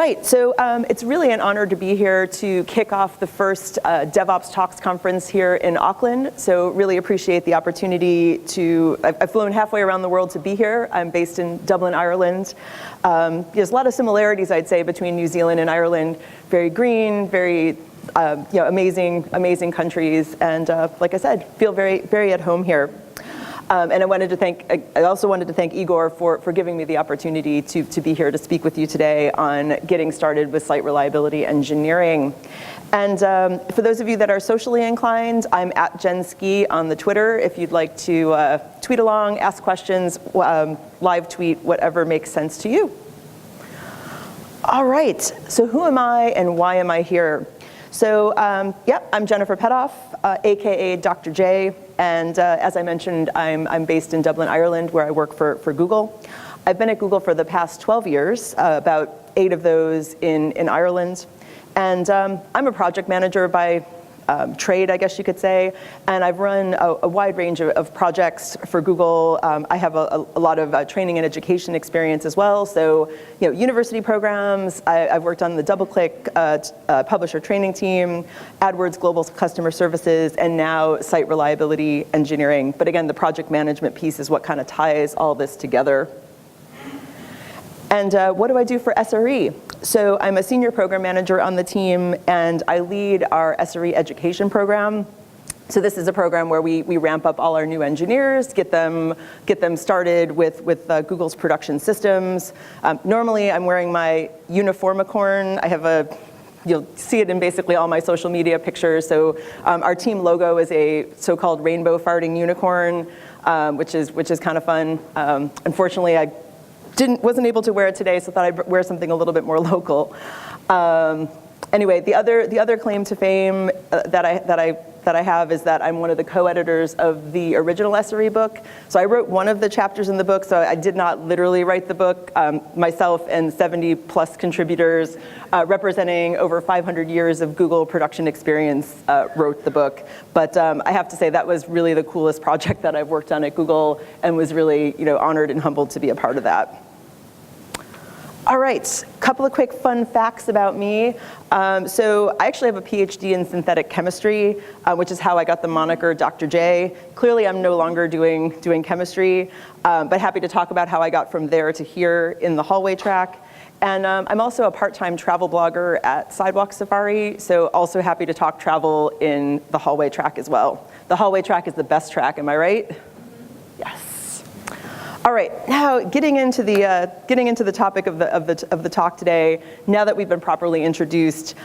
right, so it's really an honor to be here to kick off the first DevOps Talks conference here in Auckland. So really appreciate the opportunity to, I've flown halfway around the world to be here. I'm based in Dublin, Ireland. There's a lot of similarities, I'd say, between New Zealand and Ireland. Very green, very amazing countries. And like I said, feel very at home here. And I also wanted to thank Igor for giving me the opportunity to be here to speak with you today on getting started with site reliability engineering. And for those of you that are socially inclined, I'm at JenSki on the Twitter. If you'd like to tweet along, ask questions, live tweet, whatever makes sense to you. All right, so who am I and why am I here? So, I'm Jeniffer Petoff, AKA Dr. J, and as I mentioned, I'm based in Dublin, Ireland, where I work for Google. I've been at Google for the past 12 years, about 8 of those in Ireland, and I'm a project manager by trade, I guess you could say, and I've run a wide range of projects for Google. I have a lot of training and education experience as well, so university programs. I've worked on the DoubleClick publisher training team, AdWords Global Customer Services, and now site reliability engineering. But again, the project management piece is what kind of ties all this together. And what do I do for Essary? So I'm a senior program manager on the team, and I lead our Essary education program. So this is a program where we ramp up all our new engineers, get them started with Google's production systems. Normally, I'm wearing my uniformicorn. I have you'll see it in basically all my social media pictures. So our team logo is a so-called rainbow farting unicorn, which is kind of fun. Unfortunately, I wasn't able to wear it today, so thought I'd wear something a little bit more local. Anyway, the other claim to fame that I have is that I'm one of the co-editors of the original Essary book. So I wrote one of the chapters in the book, so I did not literally write the book. Myself and 70 plus contributors representing over 500 years of Google production experience wrote the book. But I have to say that was really the coolest project that I've worked on at Google, and was really honored and humbled to be a part of that. All right, a couple of quick fun facts about me. So I actually have a PhD in synthetic chemistry, which is how I got the moniker Dr. J. Clearly, I'm no longer doing chemistry, but happy to talk about how I got from there to here in the hallway track. And I'm also a part-time travel blogger at Sidewalk Safari, so also happy to talk travel in the hallway track as well. The hallway track is the best track, am I right? Yes. All right, now getting into the topic of the talk today. Now that we've been properly introduced,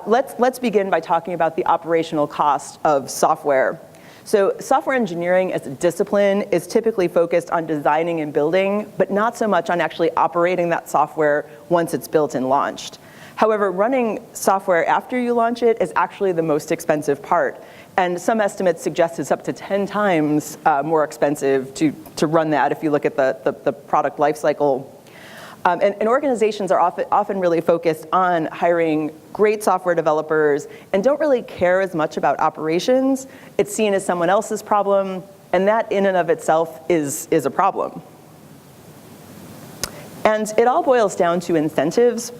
let's begin by talking about the operational cost of software. So software engineering as a discipline is typically focused on designing and building, but not so much on actually operating that software once it's built and launched. However, running software after you launch it is actually the most expensive part. And some estimates suggest it's up to 10 times more expensive to run that if you look at the product lifecycle. And organizations are often really focused on hiring great software developers and don't really care as much about operations. It's seen as someone else's problem, and that in and of itself is a problem. And it all boils down to incentives.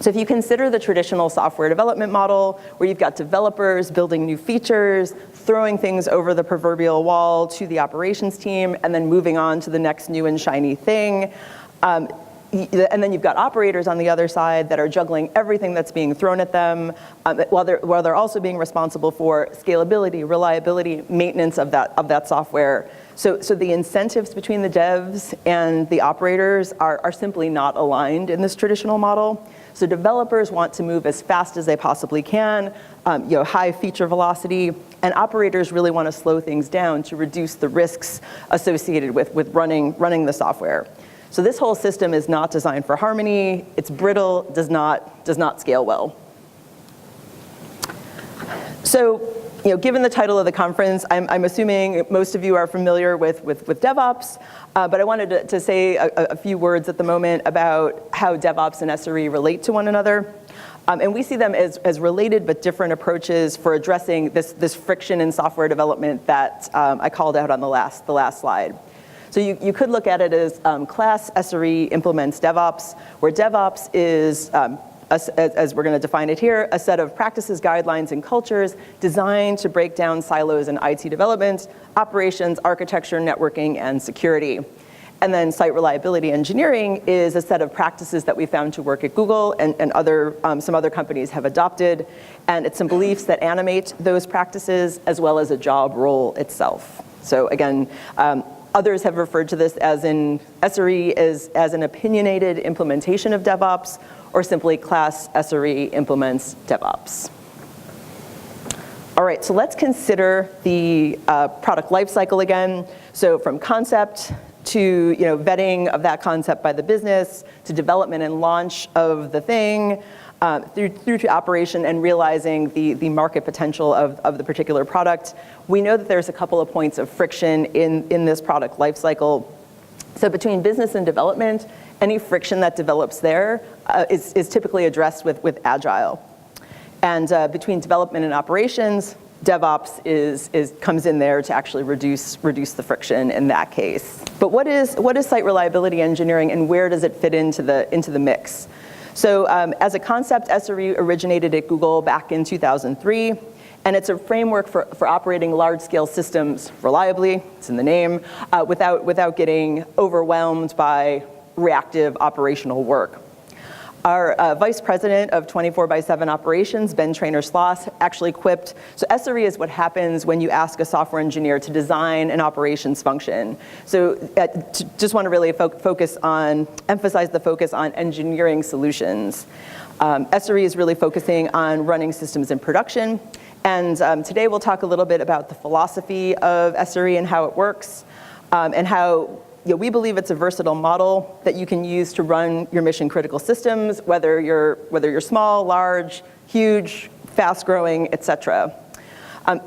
So if you consider the traditional software development model, where you've got developers building new features, throwing things over the proverbial wall to the operations team, and then moving on to the next new and shiny thing, and then you've got operators on the other side that are juggling everything that's being thrown at them, while they're also being responsible for scalability, reliability, maintenance of that software. So the incentives between the devs and the operators are simply not aligned in this traditional model. So developers want to move as fast as they possibly can, high feature velocity, and operators really want to slow things down to reduce the risks associated with running the software. So this whole system is not designed for harmony. It's brittle, does not scale well. So, given the title of the conference, I'm assuming most of you are familiar with DevOps, but I wanted to say a few words at the moment about how DevOps and Essary relate to one another. And we see them as related but different approaches for addressing this friction in software development that I called out on the last slide. So you could look at it as class Essary implements DevOps, where DevOps is, as we're going to define it here, a set of practices, guidelines, and cultures designed to break down silos in IT development, operations, architecture, networking, and security. And then site reliability engineering is a set of practices that we found to work at Google and some other companies have adopted. And it's some beliefs that animate those practices as well as a job role itself. So again, others have referred to this as in Essary as an opinionated implementation of DevOps, or simply class Essary implements DevOps. All right, so let's consider the product lifecycle again. So from concept to vetting of that concept by the business, to development and launch of the thing, through to operation and realizing the market potential of the particular product. We know that there's a couple of points of friction in this product lifecycle. So between business and development, any friction that develops there is typically addressed with Agile. And between development and operations, DevOps comes in there to actually reduce the friction in that case. But what is site reliability engineering, and where does it fit into the mix? So as a concept, Essary originated at Google back in 2003, and it's a framework for operating large-scale systems reliably. It's in the name, without getting overwhelmed by reactive operational work. Our vice president of 24/7 operations, Ben Treynor actually quipped, so Essary is what happens when you ask a software engineer to design an operations function. So just want to really emphasize the focus on engineering solutions. Essary is really focusing on running systems in production. And today we'll talk a little bit about the philosophy of Essary and how it works, and how we believe it's a versatile model that you can use to run your mission critical systems, whether you're small, large, huge, fast growing, et cetera.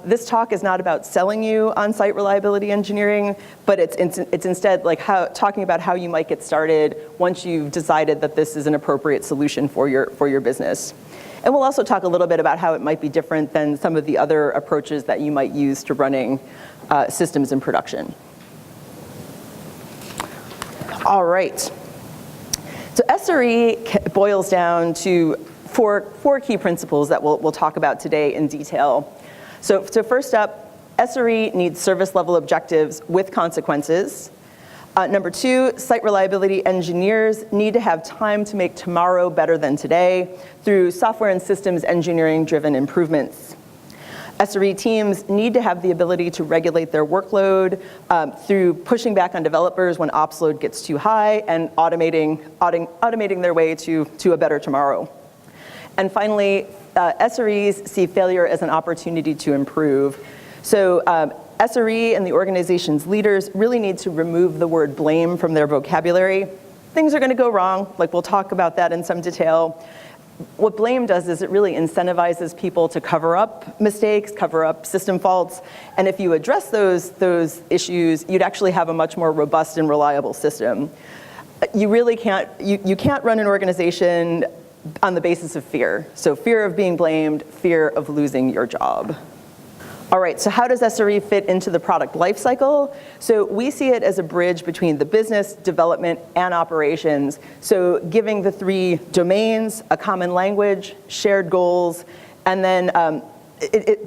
This talk is not about selling you on site reliability engineering, but it's instead like talking about how you might get started once you've decided that this is an appropriate solution for your business. And we'll also talk a little bit about how it might be different than some of the other approaches that you might use to running systems in production. All right. So Essary boils down to four key principles that we'll talk about today in detail. So first up, Essary needs service level objectives with consequences. Number two, site reliability engineers need to have time to make tomorrow better than today through software and systems engineering driven improvements. Essary teams need to have the ability to regulate their workload through pushing back on developers when ops load gets too high and automating their way to a better tomorrow. And finally, Essaries see failure as an opportunity to improve. So Essary and the organization's leaders really need to remove the word blame from their vocabulary. Things are going to go wrong, like we'll talk about that in some detail. What blame does is it really incentivizes people to cover up mistakes, cover up system faults, and if you address those issues, you'd actually have a much more robust and reliable system. You really can't run an organization on the basis of fear. So fear of being blamed, fear of losing your job. All right, so how does Essary fit into the product lifecycle? So we see it as a bridge between the business, development, and operations. So giving the three domains a common language, shared goals, and then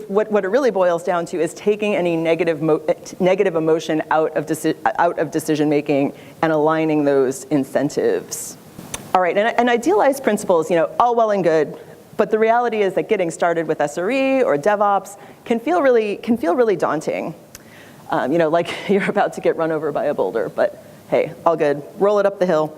what it really boils down to is taking any negative emotion out of decision making and aligning those incentives. All right, and idealized principles, all well and good. But the reality is that getting started with Essary or DevOps can feel really daunting. Like you're about to get run over by a boulder, but hey, all good. Roll it up the hill.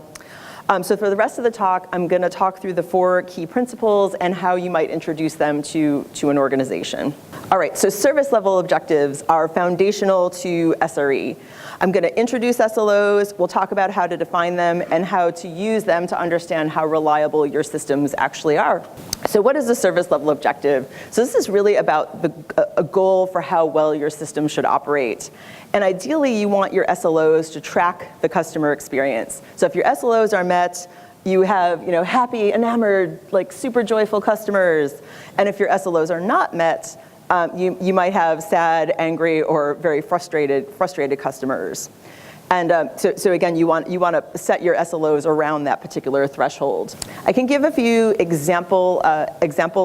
So for the rest of the talk, I'm going to talk through the four key principles and how you might introduce them to an organization. All right, so service level objectives are foundational to Essary. I'm going to introduce SLOs, we'll talk about how to define them and how to use them to understand how reliable your systems actually are. So what is a service level objective? So this is really about a goal for how well your system should operate. And ideally, you want your SLOs to track the customer experience. So if your SLOs are met, you have happy, enamored, like super joyful customers. And if your SLOs are not met, you might have sad, angry, or very frustrated customers. And so again, you want to set your SLOs around that particular threshold. I can give a few example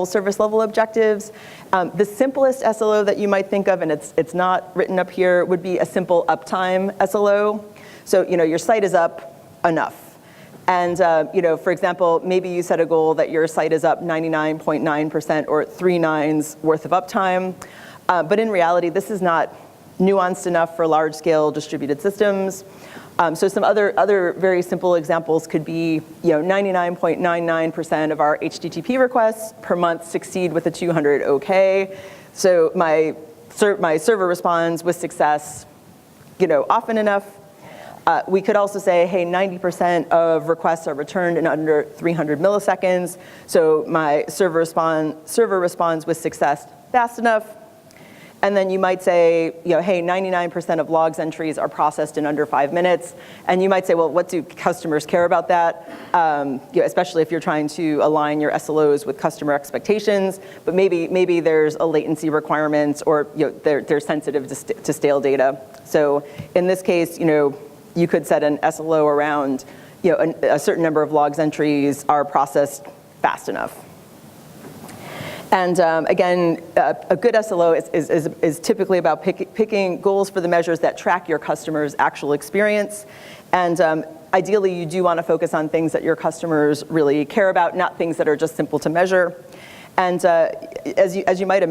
service level objectives. The simplest SLO that you might think of, and it's not written up here, would be a simple uptime SLO. So your site is up enough. And for example, maybe you set a goal that your site is up 99.9% or 3 nines worth of uptime. But in reality, this is not nuanced enough for large-scale distributed systems. So some other very simple examples could be 99.99% of our HTTP requests per month succeed with a 200 OK. So my server responds with success often enough. We could also say, hey, 90% of requests are returned in under 300 milliseconds. So my server responds with success fast enough. And then you might say, hey, 99% of logs entries are processed in under 5 minutes. And you might say, well, what do customers care about that? Especially if you're trying to align your SLOs with customer expectations. But maybe there's a latency requirement, or they're sensitive to stale data. So in this case, you could set an SLO around a certain number of logs entries are processed fast enough. And again, a good SLO is typically about picking goals for the measures that track your customer's actual experience. And ideally, you do want to focus on things that your customers really care about, not things that are just simple to measure. And as you might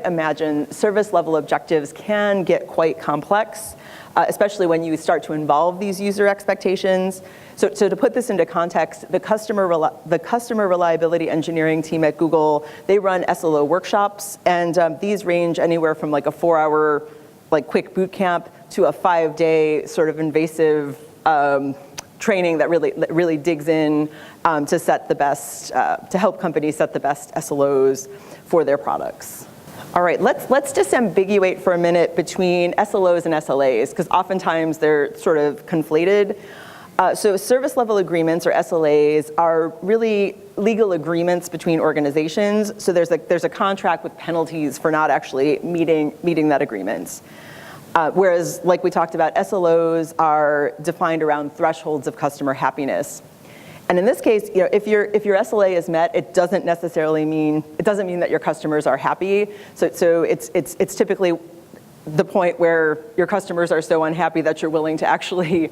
imagine, service level objectives can get quite complex, especially when you start to involve these user expectations. So to put this into context, the customer reliability engineering team at Google, they run SLO workshops, and these range anywhere from like a 4-hour quick boot camp to a 5-day sort of invasive training that really digs in to set the best, to help companies set the best SLOs for their products. All right, let's disambiguate for a minute between SLOs and SLAs, because oftentimes they're sort of conflated. So service level agreements, or SLAs, are really legal agreements between organizations. So there's a contract with penalties for not actually meeting that agreement. Whereas, like we talked about, SLOs are defined around thresholds of customer happiness. And in this case, if your SLA is met, it doesn't mean that your customers are happy. So it's typically the point where your customers are so unhappy that you're willing to actually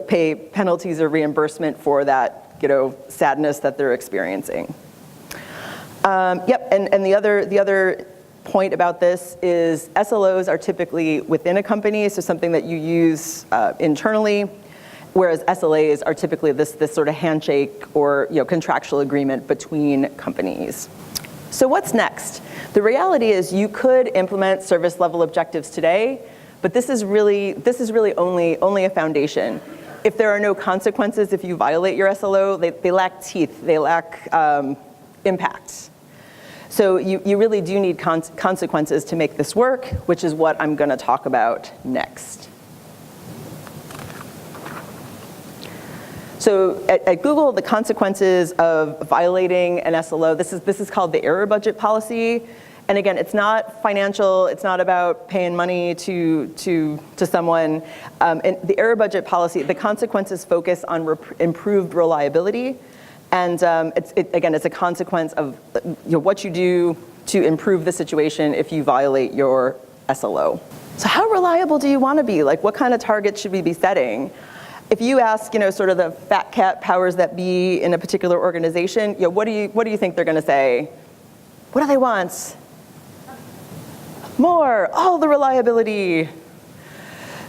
pay penalties or reimbursement for that sadness that they're experiencing. And the other point about this is SLOs are typically within a company, so something that you use internally, whereas SLAs are typically this sort of handshake or contractual agreement between companies. So what's next? The reality is you could implement service level objectives today, but this is really only a foundation. If there are no consequences if you violate your SLO, they lack teeth, they lack impact. So you really do need consequences to make this work, which is what I'm going to talk about next. So at Google, the consequences of violating an SLO, this is called the error budget policy. And again, it's not financial, it's not about paying money to someone. And the error budget policy, the consequences focus on improved reliability. And it's a consequence of what you do to improve the situation if you violate your SLO. So how reliable do you want to be? What kind of targets should we be setting? If you ask, sort of the fat cat powers that be in a particular organization, what do you think they're going to say? What do they want? More, all the reliability.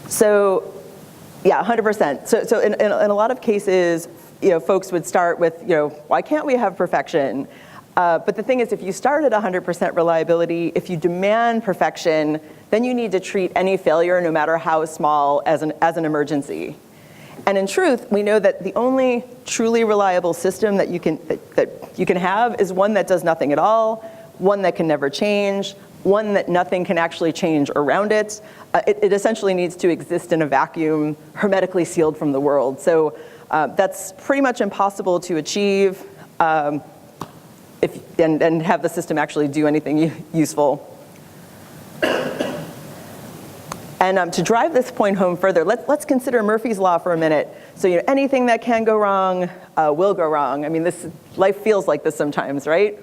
So, yeah, 100%. So in a lot of cases, folks would start with, why can't we have perfection? But the thing is, if you start at 100% reliability, if you demand perfection, then you need to treat any failure, no matter how small, as an emergency. And in truth, we know that the only truly reliable system that you can have is one that does nothing at all, one that can never change, one that nothing can actually change around it. It essentially needs to exist in a vacuum, hermetically sealed from the world. So that's pretty much impossible to achieve and have the system actually do anything useful. And to drive this point home further, let's consider Murphy's Law for a minute. So anything that can go wrong will go wrong. I mean, life feels like this sometimes, right?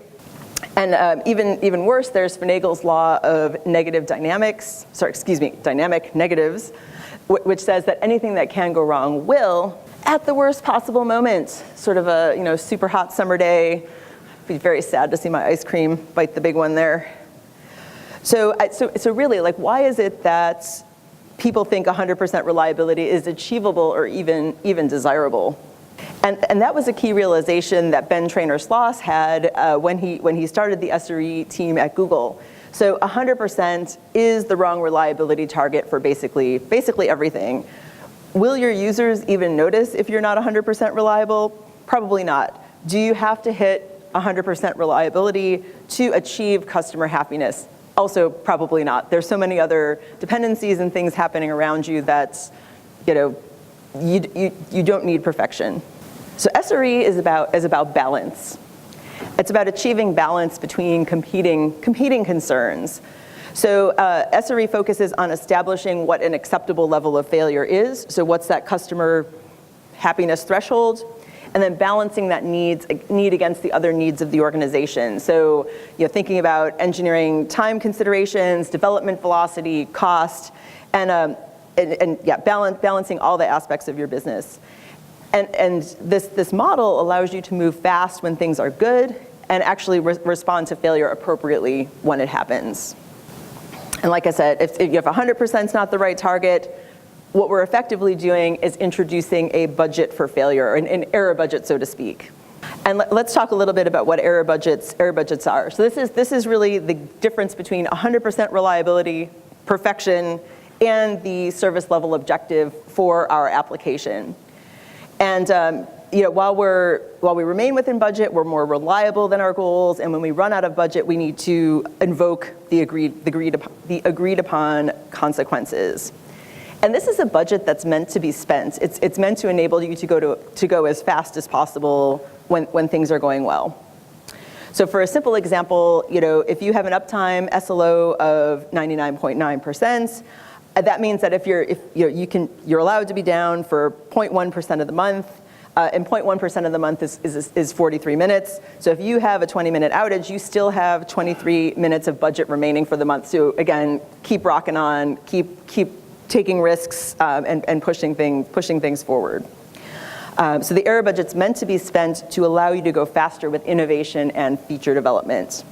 And even worse, there's Finagel's law of negative dynamics, dynamic negatives, which says that anything that can go wrong will, at the worst possible moment. Sort of a super hot summer day. Be very sad to see my ice cream bite the big one there. So really, why is it that people think 100% reliability is achievable or even desirable? And that was a key realization that Ben Treynor had when he started the Essary team at Google. So 100% is the wrong reliability target for basically everything. Will your users even notice if you're not 100% reliable? Probably not. Do you have to hit 100% reliability to achieve customer happiness? Also, probably not. There's so many other dependencies and things happening around you that, you don't need perfection. So Essary is about balance. It's about achieving balance between competing concerns. So Essary focuses on establishing what an acceptable level of failure is. So what's that customer happiness threshold? And then balancing that need against the other needs of the organization. So thinking about engineering time considerations, development velocity, cost, and balancing all the aspects of your business. And this model allows you to move fast when things are good and actually respond to failure appropriately when it happens. And like I said, if 100% is not the right target, what we're effectively doing is introducing a budget for failure, an error budget, so to speak. And let's talk a little bit about what error budgets are. So this is really the difference between 100% reliability, perfection, and the service level objective for our application. And while we remain within budget, we're more reliable than our goals. And when we run out of budget, we need to invoke the agreed upon consequences. And this is a budget that's meant to be spent. It's meant to enable you to go as fast as possible when things are going well. So for a simple example, if you have an uptime SLO of 99.9%, that means that if you're allowed to be down for 0.1% of the month, and 0.1% of the month is 43 minutes. So if you have a 20-minute outage, you still have 23 minutes of budget remaining for the month. So again, keep rocking on, keep taking risks and pushing things forward. So the error budget's meant to be spent to allow you to go faster with innovation and feature development.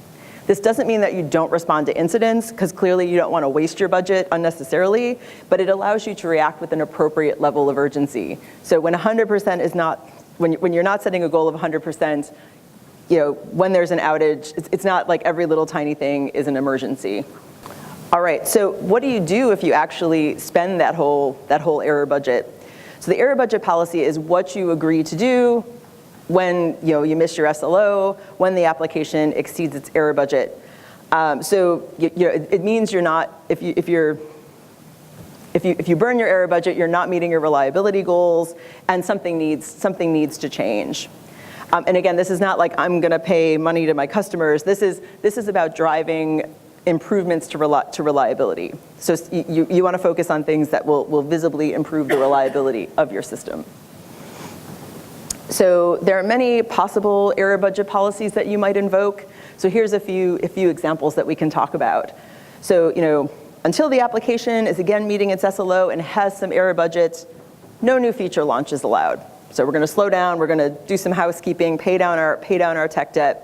This doesn't mean that you don't respond to incidents, because clearly you don't want to waste your budget unnecessarily, but it allows you to react with an appropriate level of urgency. So when 100% is not, when you're not setting a goal of 100%, when there's an outage, it's not like every little tiny thing is an emergency. All right, so what do you do if you actually spend that whole error budget? So the error budget policy is what you agree to do when you miss your SLO, when the application exceeds its error budget. So it means you're not, if you burn your error budget, you're not meeting your reliability goals, and something needs to change. And again, this is not like I'm going to pay money to my customers. This is about driving improvements to reliability. So you want to focus on things that will visibly improve the reliability of your system. So there are many possible error budget policies that you might invoke. So here's a few examples that we can talk about. So until the application is again meeting its SLO and has some error budget, no new feature launch is allowed. So we're going to slow down. We're going to do some housekeeping, pay down our tech debt.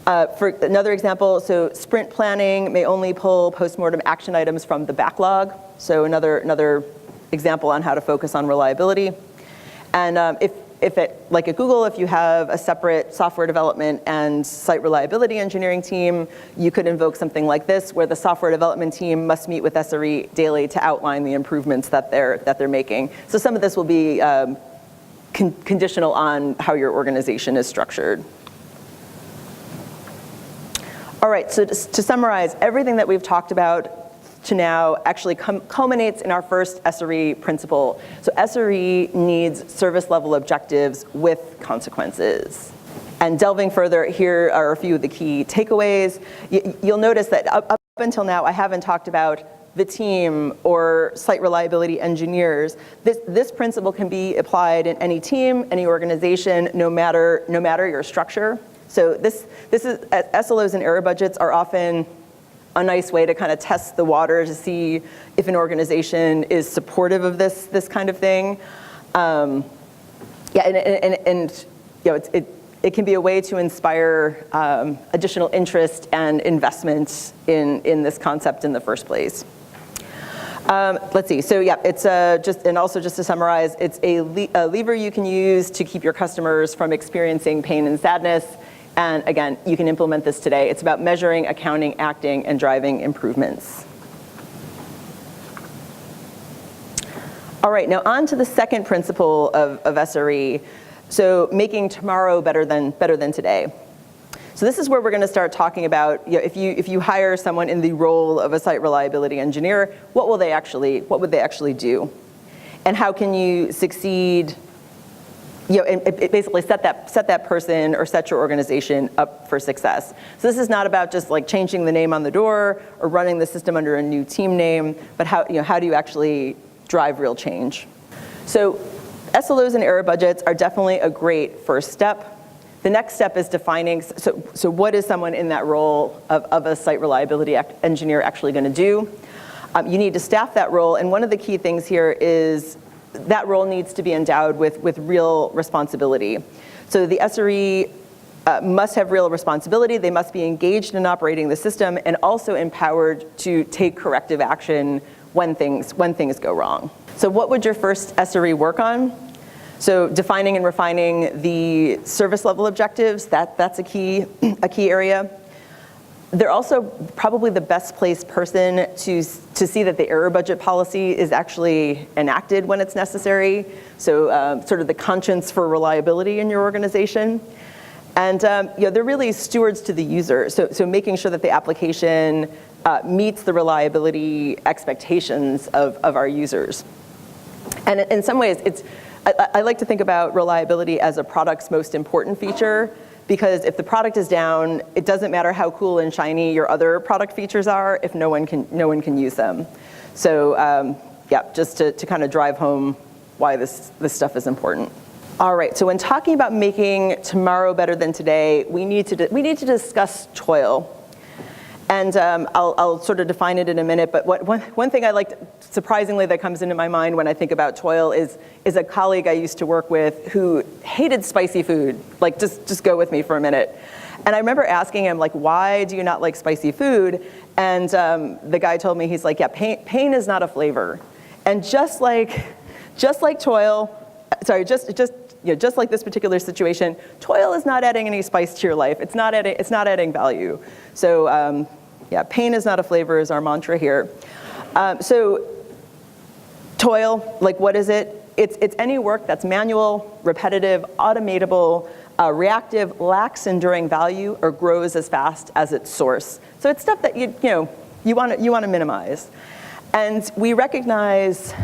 For another example, so sprint planning may only pull postmortem action items from the backlog. So another example on how to focus on reliability. And like at Google, if you have a separate software development and site reliability engineering team, you could invoke something like this, where the software development team must meet with Essary daily to outline the improvements that they're making. So some of this will be conditional on how your organization is structured. All right, so to summarize, everything that we've talked about to now actually culminates in our first Essary principle. So Essary needs service level objectives with consequences. And delving further, here are a few of the key takeaways. You'll notice that up until now, I haven't talked about the team, or site reliability engineers. This principle can be applied in any team, any organization, no matter your structure. So this is, SLOs and error budgets are often a nice way to kind of test the water to see if an organization is supportive of this kind of thing. And you know, it can be a way to inspire additional interest and investment in this concept in the first place. Let's see. So yeah, it's just to summarize, it's a lever you can use to keep your customers from experiencing pain and sadness. And again, you can implement this today. It's about measuring, accounting, acting, and driving improvements. All right, now on to the second principle of Essary. So making tomorrow better than today. So this is where we're going to start talking about, you know, if you hire someone in the role of a site reliability engineer, what would they actually do, and how can you succeed? You know, and it basically set that person or set your organization up for success. So this is not about just like changing the name on the door or running the system under a new team name, but how do you actually drive real change? So SLOs and error budgets are definitely a great first step. The next step is defining, so what is someone in that role of a site reliability engineer actually going to do? You need to staff that role, and one of the key things here is that role needs to be endowed with real responsibility. So the Essary must have real responsibility. They must be engaged in operating the system and also empowered to take corrective action when things go wrong. So what would your first Essary work on? So defining and refining the service level objectives, that's a key area. They're also probably the best placed person to see that the error budget policy is actually enacted when it's necessary. So sort of the conscience for reliability in your organization. And they're really stewards to the user. So making sure that the application meets the reliability expectations of our users. And in some ways, I like to think about reliability as a product's most important feature, because if the product is down, it doesn't matter how cool and shiny your other product features are if no one can use them. So just to kind of drive home why this stuff is important. All right, so when talking about making tomorrow better than today, we need to discuss toil. And I'll sort of define it in a minute, but one thing I like, surprisingly, that comes into my mind when I think about toil is a colleague I used to work with who hated spicy food. Like, just go with me for a minute. And I remember asking him, like, why do you not like spicy food? And the guy told me, he's like, yeah, pain is not a flavor. And just like toil, just like this particular situation, toil is not adding any spice to your life. It's not adding value. So pain is not a flavor is our mantra here. So toil, like what is it? It's any work that's manual, repetitive, automatable, reactive, lacks enduring value, or grows as fast as its source. So it's stuff that you want to minimize. And we recognize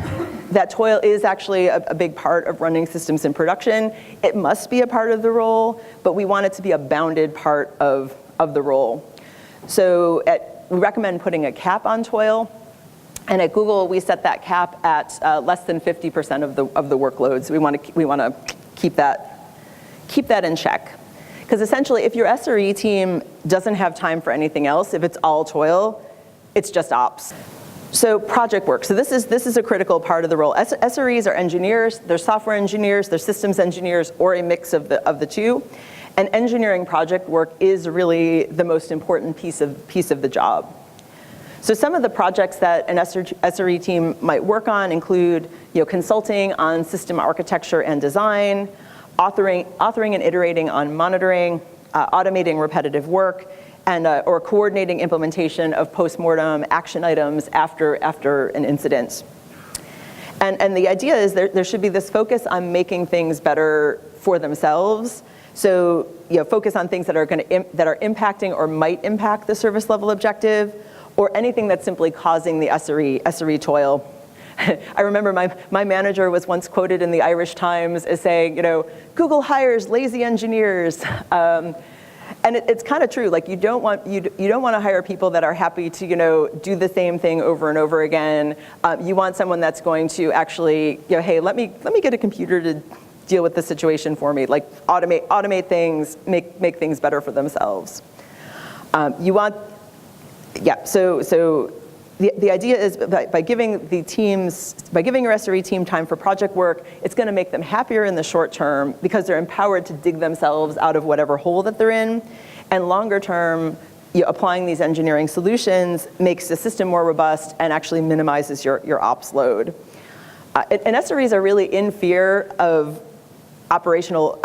that toil is actually a big part of running systems in production. It must be a part of the role, but we want it to be a bounded part of the role. So we recommend putting a cap on toil. And at Google, we set that cap at less than 50% of the workloads. We want to keep that in check. Because essentially, if your SRE team doesn't have time for anything else, if it's all toil, it's just ops. So project work. So this is a critical part of the role. SREs are engineers, they're software engineers, they're systems engineers, or a mix of the two. And engineering project work is really the most important piece of the job. So some of the projects that an SRE team might work on include consulting on system architecture and design, authoring and iterating on monitoring, automating repetitive work, and or coordinating implementation of post-mortem action items after an incident. And the idea is there should be this focus on making things better for themselves. So focus on things that are impacting or might impact the service level objective, or anything that's simply causing the SRE toil. I remember my manager was once quoted in the Irish Times as saying, Google hires lazy engineers. And it's kind of true. Like you don't want to hire people that are happy to do the same thing over and over again. You want someone that's going to actually hey, let me get a computer to deal with the situation for me. Like automate things, make things better for themselves. So the idea is by giving your SRE team time for project work, it's going to make them happier in the short term because they're empowered to dig themselves out of whatever hole that they're in. And longer term, applying these engineering solutions makes the system more robust and actually minimizes your ops load. And SREs are really in fear of operational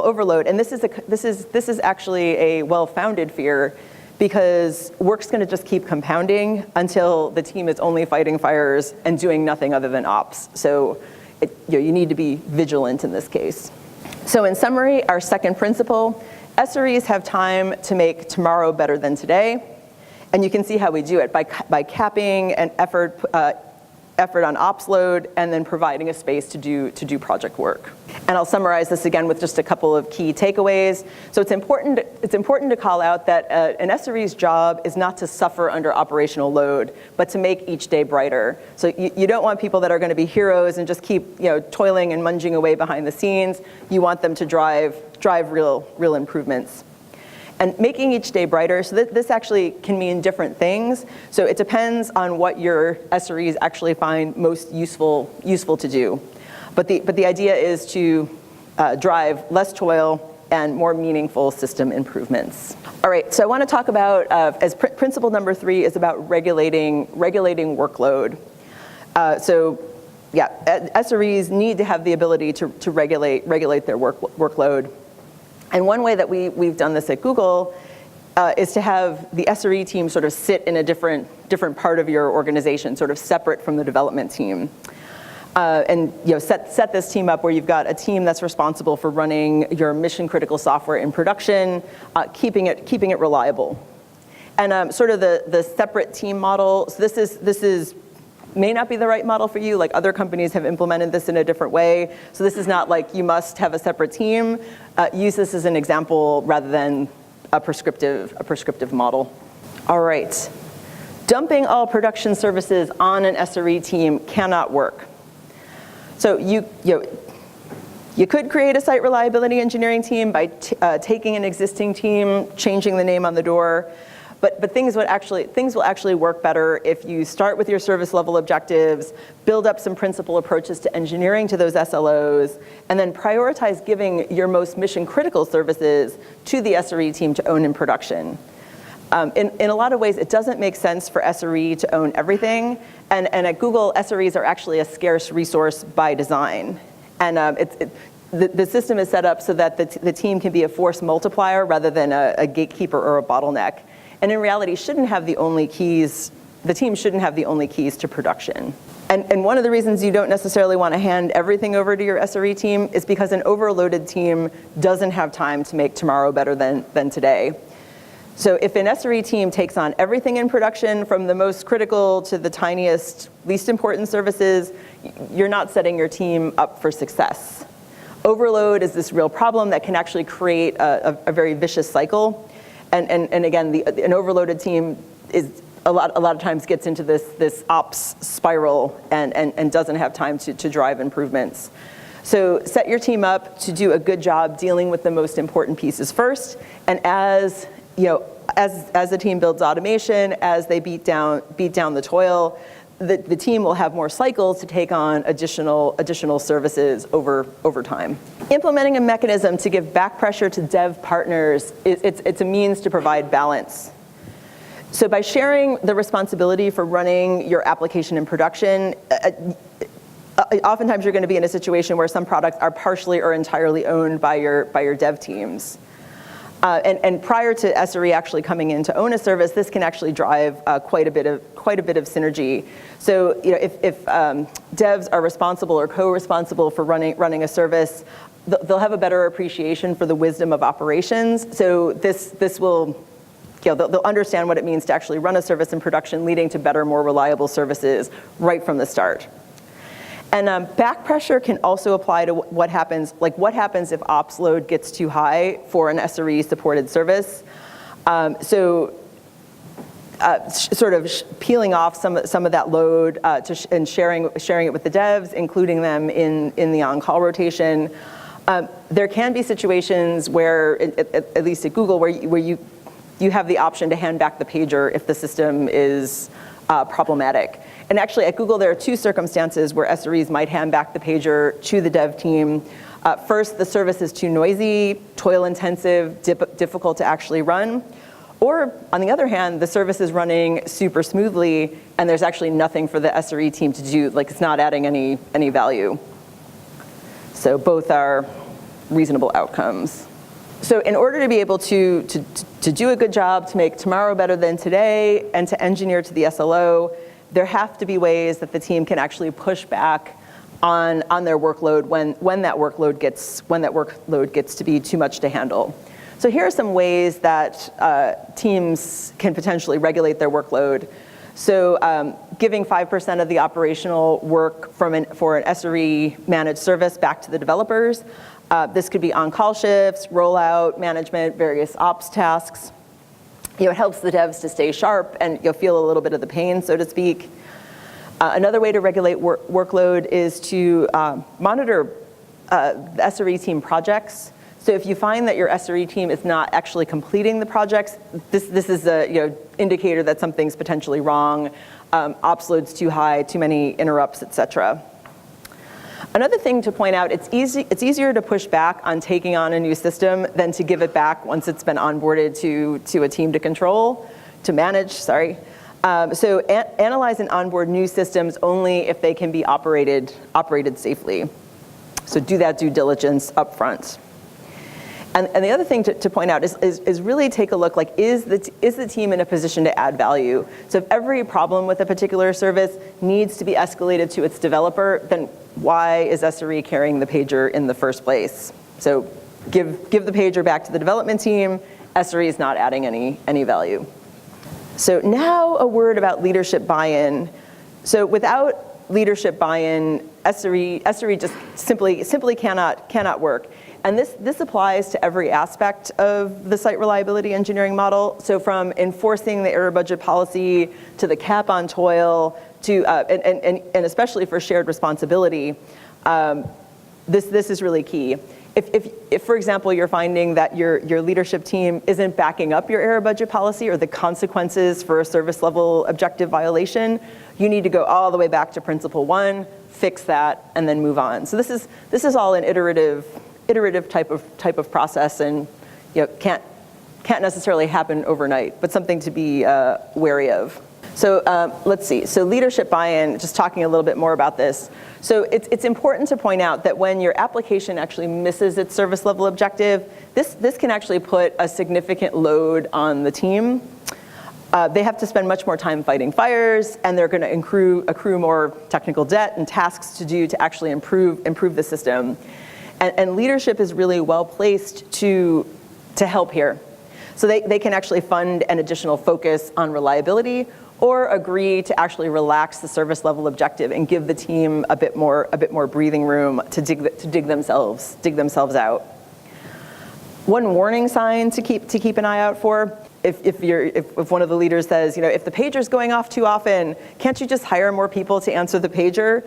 overload, and this is actually a well-founded fear, because work's going to just keep compounding until the team is only fighting fires and doing nothing other than ops. So you need to be vigilant in this case. So in summary, our second principle, SREs have time to make tomorrow better than today. And you can see how we do it by capping an effort on ops load and then providing a space to do project work. And I'll summarize this again with just a couple of key takeaways. So it's important to call out that an SRE's job is not to suffer under operational load, but to make each day brighter. So you don't want people that are going to be heroes and just keep toiling and munging away behind the scenes. You want them to drive real improvements. And making each day brighter, so this actually can mean different things. So it depends on what your SREs actually find most useful to do. But the idea is to drive less toil and more meaningful system improvements. All right, so I want to talk about, principle number 3 is about regulating workload. SREs need to have the ability to regulate their workload. And one way that we've done this at Google is to have the SRE team sort of sit in a different part of your organization, sort of separate from the development team. And set this team up where you've got a team that's responsible for running your mission critical software in production, keeping it reliable. And sort of the separate team model. So this is may not be the right model for you. Like other companies have implemented this in a different way. So this is not like you must have a separate team. Use this as an example rather than a prescriptive model. All right. Dumping all production services on an SRE team cannot work. So you could create a site reliability engineering team by taking an existing team, changing the name on the door. But things will actually work better if you start with your service level objectives, build up some principal approaches to engineering to those SLOs, and then prioritize giving your most mission critical services to the SRE team to own in production. In a lot of ways, it doesn't make sense for SRE to own everything. And at Google, SREs are actually a scarce resource by design. And the system is set up so that the team can be a force multiplier rather than a gatekeeper or a bottleneck. And in reality, the team shouldn't have the only keys to production. And one of the reasons you don't necessarily want to hand everything over to your SRE team is because an overloaded team doesn't have time to make tomorrow better than today. So if an SRE team takes on everything in production, from the most critical to the tiniest, least important services, you're not setting your team up for success. Overload is this real problem that can actually create a very vicious cycle. And again, an overloaded team is a lot of times gets into this ops spiral and doesn't have time to drive improvements. So set your team up to do a good job dealing with the most important pieces first. And as the team builds automation, as they beat down the toil, the team will have more cycles to take on additional services over time. Implementing a mechanism to give back pressure to dev partners, it's a means to provide balance. So by sharing the responsibility for running your application in production, oftentimes you're going to be in a situation where some products are partially or entirely owned by your dev teams. And prior to SRE actually coming in to own a service, this can actually drive quite a bit of synergy. So if devs are responsible or co-responsible for running a service, they'll have a better appreciation for the wisdom of operations. So this will, they'll understand what it means to actually run a service in production, leading to better, more reliable services right from the start. And back pressure can also apply to what happens if ops load gets too high for an SRE supported service. Sort of peeling off some of that load and sharing it with the devs, including them in the on-call rotation. There can be situations where, at least at Google, where you have the option to hand back the pager if the system is problematic. And actually at Google, there are two circumstances where SREs might hand back the pager to the dev team. First, the service is too noisy, toil intensive, difficult to actually run. Or on the other hand, the service is running super smoothly and there's actually nothing for the SRE team to do, like it's not adding any value. So both are reasonable outcomes. So in order to be able to do a good job, to make tomorrow better than today, and to engineer to the SLO, there have to be ways that the team can actually push back on their workload when that workload gets to be too much to handle. So here are some ways that teams can potentially regulate their workload. So giving 5% of the operational work for an SRE managed service back to the developers. This could be on-call shifts, rollout, management, various ops tasks. It helps the devs to stay sharp and you'll feel a little bit of the pain, so to speak. Another way to regulate workload is to monitor the SRE team projects. So if you find that your SRE team is not actually completing the projects, this is a indicator that something's potentially wrong. Ops load's too high, too many interrupts, et cetera. Another thing to point out, it's easier to push back on taking on a new system than to give it back once it's been onboarded to a team to manage, sorry. So analyze and onboard new systems only if they can be operated safely. So do that due diligence up front. And the other thing to point out is really take a look, like, is the team in a position to add value? So if every problem with a particular service needs to be escalated to its developer, then why is SRE carrying the pager in the first place? So give the pager back to the development team. SRE is not adding any value. So now a word about leadership buy-in. So without leadership buy-in, Essary just simply cannot work. And this applies to every aspect of the site reliability engineering model. So from enforcing the error budget policy to the cap on toil to and especially for shared responsibility, this is really key. If, for example, you're finding that your leadership team isn't backing up your error budget policy or the consequences for a service level objective violation, you need to go all the way back to principle 1, fix that, and then move on. So this is all an iterative type of process, and can't necessarily happen overnight, but something to be wary of. So let's see. So leadership buy-in, just talking a little bit more about this. So it's important to point out that when your application actually misses its service level objective, this can actually put a significant load on the team. They have to spend much more time fighting fires, and they're going to accrue more technical debt and tasks to do to actually improve the system. And leadership is really well placed to help here. So they can actually fund an additional focus on reliability, or agree to actually relax the service level objective and give the team a bit more breathing room to dig themselves out. One warning sign to keep an eye out for, if one of the leaders says, if the pager's going off too often, can't you just hire more people to answer the pager?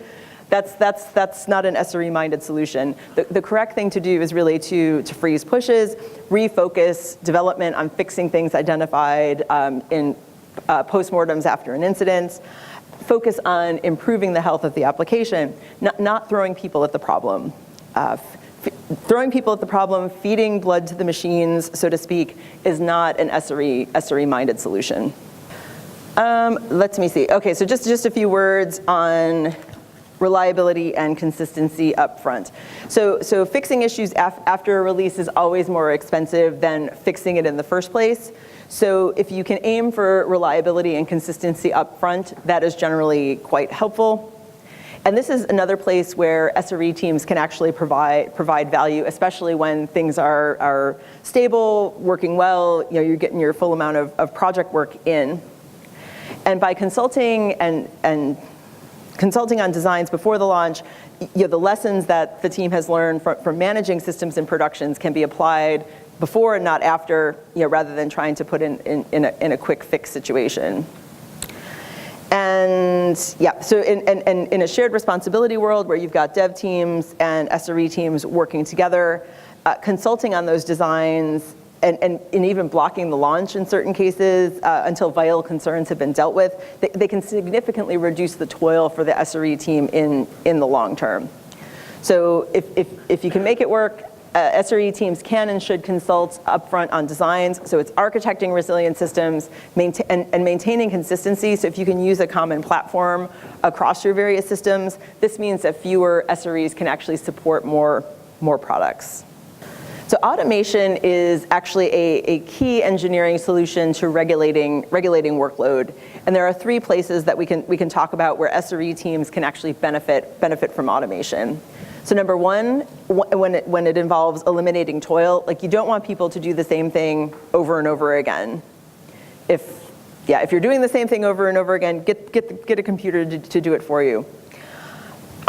That's not an SRE-minded solution. The correct thing to do is really to freeze pushes, refocus development on fixing things identified in postmortems after an incident, focus on improving the health of the application, not throwing people at the problem. Throwing people at the problem, feeding blood to the machines, so to speak, is not an SRE-minded solution. Let me see. Okay, so just a few words on reliability and consistency up front. So fixing issues after a release is always more expensive than fixing it in the first place. So if you can aim for reliability and consistency up front, that is generally quite helpful. And this is another place where SRE teams can actually provide value, especially when things are stable, working well, you're getting your full amount of project work in. And by consulting and consulting on designs before the launch, the lessons that the team has learned from managing systems in productions can be applied before and not after, rather than trying to put in a quick fix situation. And so in a shared responsibility world where you've got dev teams and Essary teams working together, consulting on those designs and even blocking the launch in certain cases until vital concerns have been dealt with, they can significantly reduce the toil for the Essary team in the long term. So if you can make it work, Essary teams can and should consult upfront on designs. So it's architecting resilient systems and maintaining consistency. So if you can use a common platform across your various systems, this means that fewer Essarys can actually support more products. So automation is actually a key engineering solution to regulating workload. And there are 3 places that we can talk about where Essary teams can actually benefit from automation. So number 1, when it involves eliminating toil, like you don't want people to do the same thing over and over again. If you're doing the same thing over and over again, get a computer to do it for you.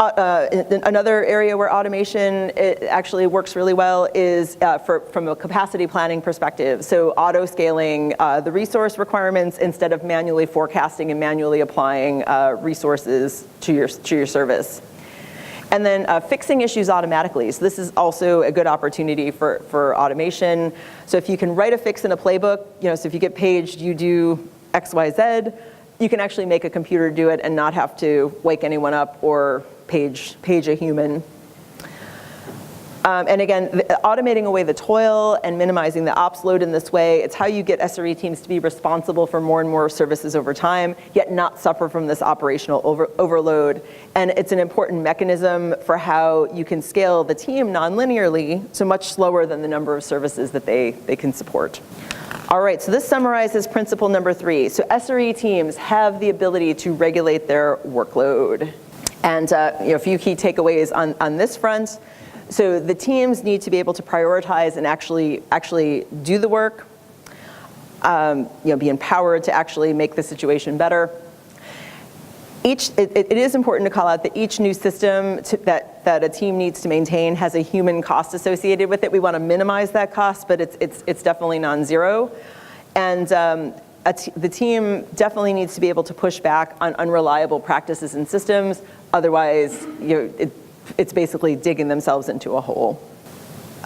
Another area where automation actually works really well is from a capacity planning perspective. So auto-scaling the resource requirements instead of manually forecasting and manually applying resources to your service. And then fixing issues automatically. So this is also a good opportunity for automation. So if you can write a fix in a playbook, so if you get paged, you do X, Y, Z, you can actually make a computer do it and not have to wake anyone up or page a human. And again, automating away the toil and minimizing the ops load in this way, it's how you get Essary teams to be responsible for more and more services over time, yet not suffer from this operational overload. And it's an important mechanism for how you can scale the team non-linearly, so much slower than the number of services that they can support. All right, so this summarizes principle number 3. So Essary teams have the ability to regulate their workload. And a few key takeaways on this front. So the teams need to be able to prioritize and actually do the work, be empowered to actually make the situation better. It is important to call out that each new system that a team needs to maintain has a human cost associated with it. We want to minimize that cost, but it's definitely non-zero. And the team definitely needs to be able to push back on unreliable practices and systems. Otherwise, it's basically digging themselves into a hole.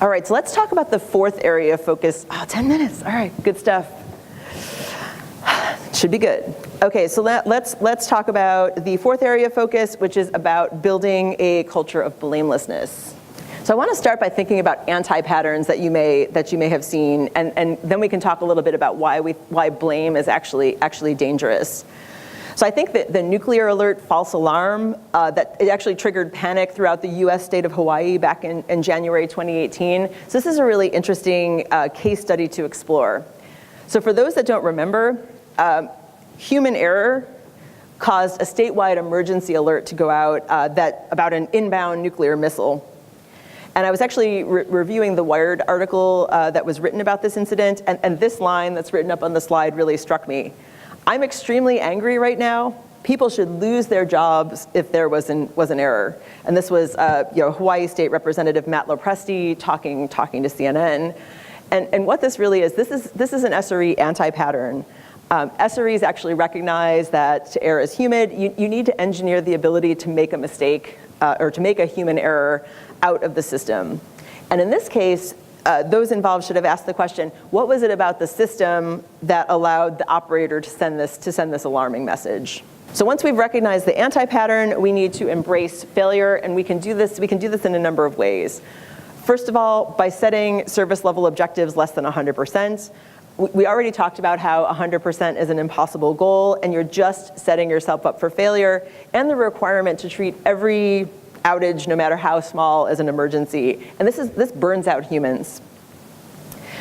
All right, so let's talk about the 4th area of focus. 10 minutes, all right, good stuff. Should be good. Okay, so let's talk about the 4th area of focus, which is about building a culture of blamelessness. So I want to start by thinking about anti-patterns that you may have seen, and then we can talk a little bit about why blame is actually dangerous. So I think that the nuclear alert false alarm, that it actually triggered panic throughout the US state of Hawaii back in January 2018. So this is a really interesting case study to explore. So for those that don't remember, human error caused a statewide emergency alert to go out about an inbound nuclear missile. And I was actually reviewing the Wired article that was written about this incident, and this line that's written up on the slide really struck me. I'm extremely angry right now. People should lose their jobs if there was an error. And this was Hawaii State Representative Matt Lopresti talking to CNN. And what this really is, this is an Essary anti-pattern. Essaries actually recognize that to err is human. You need to engineer the ability to make a mistake or to make a human error out of the system. And in this case, those involved should have asked the question, what was it about the system that allowed the operator to send this alarming message? So once we've recognized the anti-pattern, we need to embrace failure, and we can do this in a number of ways. First of all, by setting service level objectives less than 100%. We already talked about how 100% is an impossible goal, and you're just setting yourself up for failure, and the requirement to treat every outage, no matter how small, as an emergency. And this burns out humans.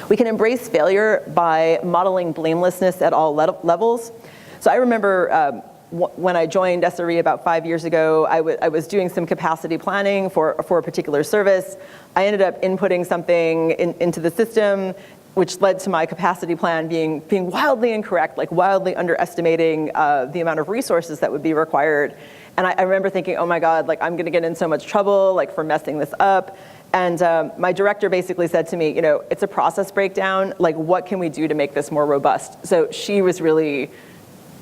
We can embrace failure by modeling blamelessness at all levels. So I remember when I joined Essary about 5 years ago, I was doing some capacity planning for a particular service. I ended up inputting something into the system which led to my capacity plan being wildly incorrect, like wildly underestimating the amount of resources that would be required. And I remember thinking, oh my God, like I'm gonna get in so much trouble like for messing this up. And my director basically said to me, it's a process breakdown, like what can we do to make this more robust? So she was really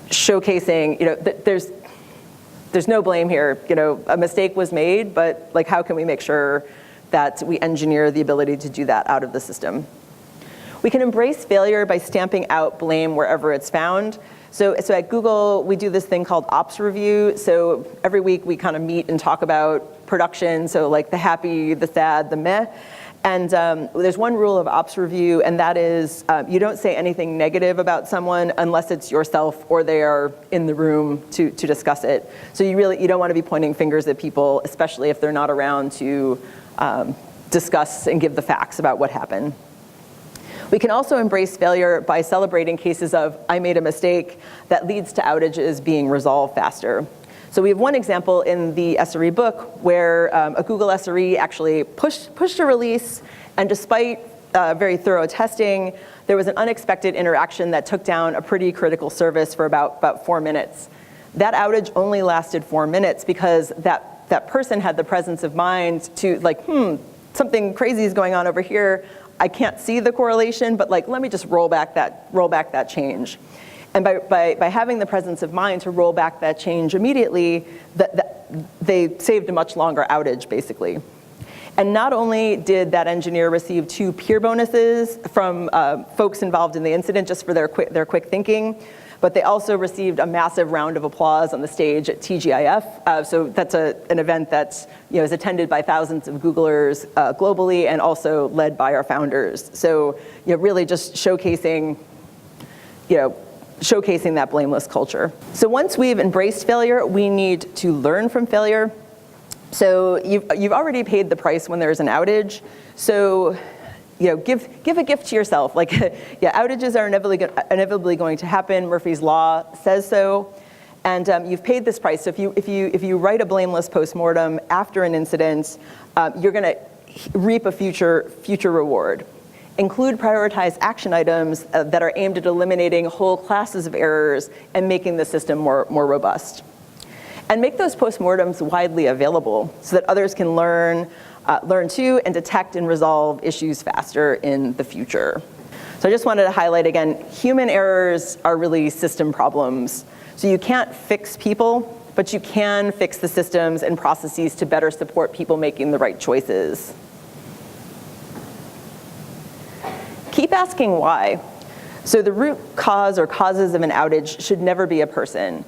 showcasing, that there's no blame here. A mistake was made, but like how can we make sure that we engineer the ability to do that out of the system? We can embrace failure by stamping out blame wherever it's found. So at Google, we do this thing called ops review. So every week we kind of meet and talk about production, so like the happy, the sad, the meh. And there's one rule of ops review, and that is you don't say anything negative about someone unless it's yourself or they are in the room to discuss it. So you don't want to be pointing fingers at people, especially if they're not around to discuss and give the facts about what happened. We can also embrace failure by celebrating cases of I made a mistake that leads to outages being resolved faster. So we have one example in the Essary book where a Google Essary actually pushed a release, and despite very thorough testing, there was an unexpected interaction that took down a pretty critical service for about 4 minutes. That outage only lasted 4 minutes because that person had the presence of mind to like, something crazy is going on over here. I can't see the correlation, but like, let me just roll back that change. And by having the presence of mind to roll back that change immediately, they saved a much longer outage, basically. And not only did that engineer receive 2 peer bonuses from folks involved in the incident just for their quick thinking, but they also received a massive round of applause on the stage at TGIF. So that's an event that is attended by thousands of Googlers globally and also led by our founders. So really just showcasing that blameless culture. So once we've embraced failure, we need to learn from failure. So you've already paid the price when there's an outage. So give a gift to yourself. Like, outages are inevitably going to happen. Murphy's Law says so. And you've paid this price. So if you write a blameless postmortem after an incident, you're going to reap a future reward. Include prioritized action items that are aimed at eliminating whole classes of errors and making the system more robust. And make those postmortems widely available so that others can learn too and detect and resolve issues faster in the future. So I just wanted to highlight again, human errors are really system problems. So you can't fix people, but you can fix the systems and processes to better support people making the right choices. Keep asking why. So the root cause or causes of an outage should never be a person.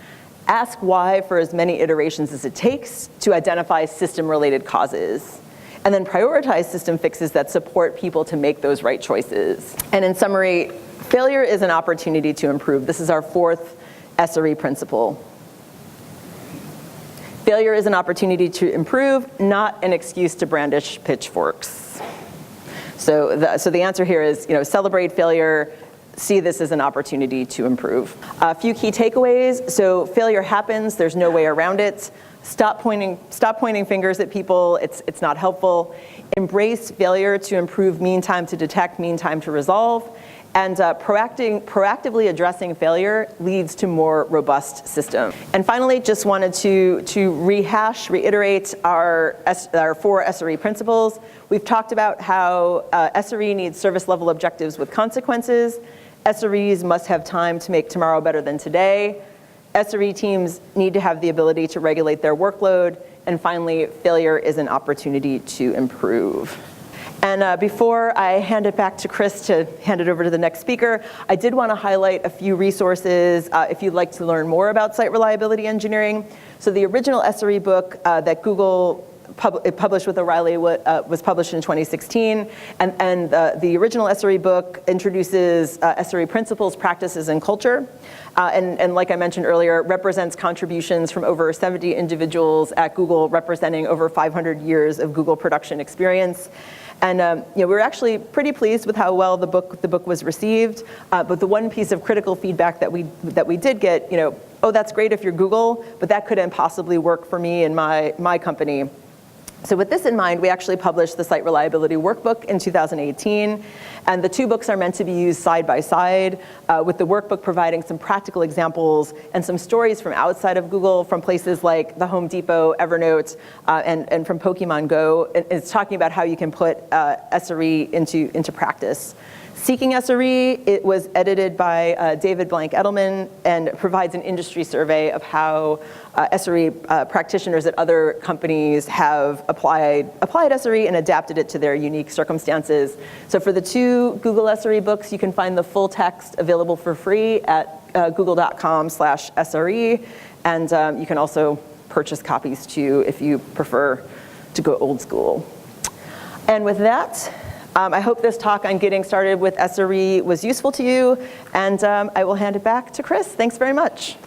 Ask why for as many iterations as it takes to identify system-related causes. And then prioritize system fixes that support people to make those right choices. And in summary, failure is an opportunity to improve. This is our 4th Essary principle. Failure is an opportunity to improve, not an excuse to brandish pitchforks. So the answer here is, celebrate failure, see this as an opportunity to improve. A few key takeaways. So failure happens, there's no way around it. Stop pointing fingers at people, it's not helpful. Embrace failure to improve mean time to detect, mean time to resolve. And proactively addressing failure leads to more robust systems. And finally, just wanted to reiterate our 4 Sra principles. We've talked about how Essary needs service level objectives with consequences. Essaries must have time to make tomorrow better than today. Essary teams need to have the ability to regulate their workload. And finally, failure is an opportunity to improve. And before I hand it back to Chris to hand it over to the next speaker, I did want to highlight a few resources if you'd like to learn more about site reliability engineering. So the original Essary book that Google published with O'Reilly was published in 2016. And the original Essary book introduces Essary principles, practices, and culture. And like I mentioned earlier, represents contributions from over 70 individuals at Google, representing over 500 years of Google production experience. And we were actually pretty pleased with how well the book was received. But the one piece of critical feedback that we did get, oh, that's great if you're Google, but that couldn't possibly work for me and my company. So with this in mind, we actually published the Site Reliability Workbook in 2018, and the two books are meant to be used side by side, with the workbook providing some practical examples and some stories from outside of Google, from places like the Home Depot, Evernote, and from Pokemon Go. It's talking about how you can put Essary into practice. Seeking Essary, it was edited by David Blank Edelman and provides an industry survey of how Essary practitioners at other companies have applied Essary and adapted it to their unique circumstances. So for the two Google Essary books, you can find the full text available for free at google.com/Essary, and you can also purchase copies too if you prefer to go old school. And with that, I hope this talk on getting started with Essary was useful to you, and I will hand it back to Chris. Thanks very much.